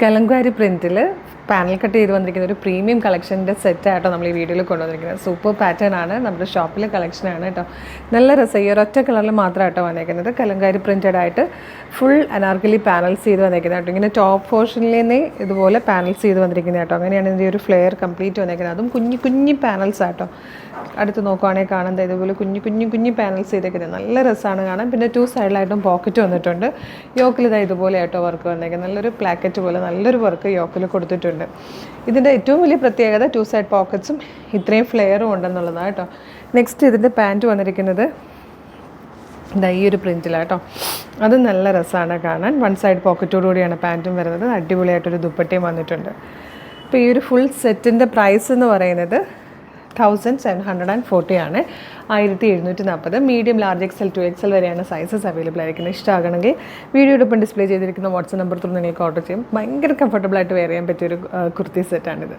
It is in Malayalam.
കലങ്കാരി പ്രിൻറ്റിൽ പാനൽ കട്ട് ചെയ്ത് വന്നിരിക്കുന്ന ഒരു പ്രീമിയം കളക്ഷൻ്റെ സെറ്റായിട്ടോ നമ്മൾ ഈ വീഡിയോയിൽ കൊണ്ടുവന്നിരിക്കുന്നത്. സൂപ്പർ പാറ്റേൺ ആണ്, നമ്മുടെ ഷോപ്പിലെ കളക്ഷനാണ് കേട്ടോ. നല്ല രസം. ഈ ഒരൊറ്റ കളറിൽ മാത്രമായിട്ടോ വന്നിരിക്കുന്നത്. കലങ്കാരി പ്രിൻറ്റഡ് ആയിട്ട് ഫുൾ അനാർക്കലി പാനൽസ് ചെയ്ത് വന്നിരിക്കുന്നത് കേട്ടോ. ഇങ്ങനെ ടോപ്പ് പോർഷനിൽ നിന്ന് ഇതുപോലെ പാനൽസ് ചെയ്ത് വന്നിരിക്കുന്നത് കേട്ടോ. അങ്ങനെയാണ് ഇതിൻ്റെ ഒരു ഫ്ലെയർ കംപ്ലീറ്റ് വന്നിരിക്കുന്നത്. അതും കുഞ്ഞു പാനൽസ് ആട്ടോ. അടുത്ത് നോക്കുവാണെങ്കിൽ കാണുന്നത് ഇതുപോലെ കുഞ്ഞു പാനൽസ് ചെയ്തേക്കുന്നത് നല്ല രസമാണ് കാണാൻ. പിന്നെ 2 സൈഡിലായിട്ടും പോക്കറ്റ് വന്നിട്ടുണ്ട്. യോക്കിൽ ഇതാ ഇതുപോലെ ആയിട്ടോ വർക്ക് വന്നേക്കുന്നത്. നല്ലൊരു പ്ലാക്കറ്റ് പോലെ നല്ലൊരു വർക്ക് യോക്കിൽ കൊടുത്തിട്ടുണ്ട്. ഇതിൻ്റെ ഏറ്റവും വലിയ പ്രത്യേകത 2 സൈഡ് പോക്കറ്റ്സും ഇത്രയും ഫ്ലെയറും ഉണ്ടെന്നുള്ളതാണ് കേട്ടോ. നെക്സ്റ്റ് ഇതിൻ്റെ പാൻറ്റ് വന്നിരിക്കുന്നത് ഇതാ ഈ ഒരു പ്രിൻറ്റിലാണ് കേട്ടോ. അത് നല്ല രസമാണ് കാണാൻ. 1 സൈഡ് പോക്കറ്റോടുകൂടിയാണ് പാൻറ്റും വരുന്നത്. അടിപൊളിയായിട്ടൊരു ദുപ്പട്ടയും വന്നിട്ടുണ്ട്. അപ്പോൾ ഈ ഒരു ഫുൾ സെറ്റിൻ്റെ പ്രൈസ് എന്ന് പറയുന്നത് 1740 ആണ്. 1740. മീഡിയം, ലാർജ്, XL, 2XL വരെയാണ് സൈസസ് അവൈലബിൾ ആയിരിക്കുന്നത്. ഇഷ്ടമാകണമെങ്കിൽ വീഡിയോടൊപ്പം ഡിസ്പ്ലേ ചെയ്തിരിക്കുന്ന വാട്സ്ആപ്പ് നമ്പർ ത്രൂ നിങ്ങൾക്ക് ഓർഡർ ചെയ്യും. ഭയങ്കര കംഫർട്ടബിളായിട്ട് വെയർ ചെയ്യാൻ പറ്റിയൊരു കുർത്തി സെറ്റാണിത്.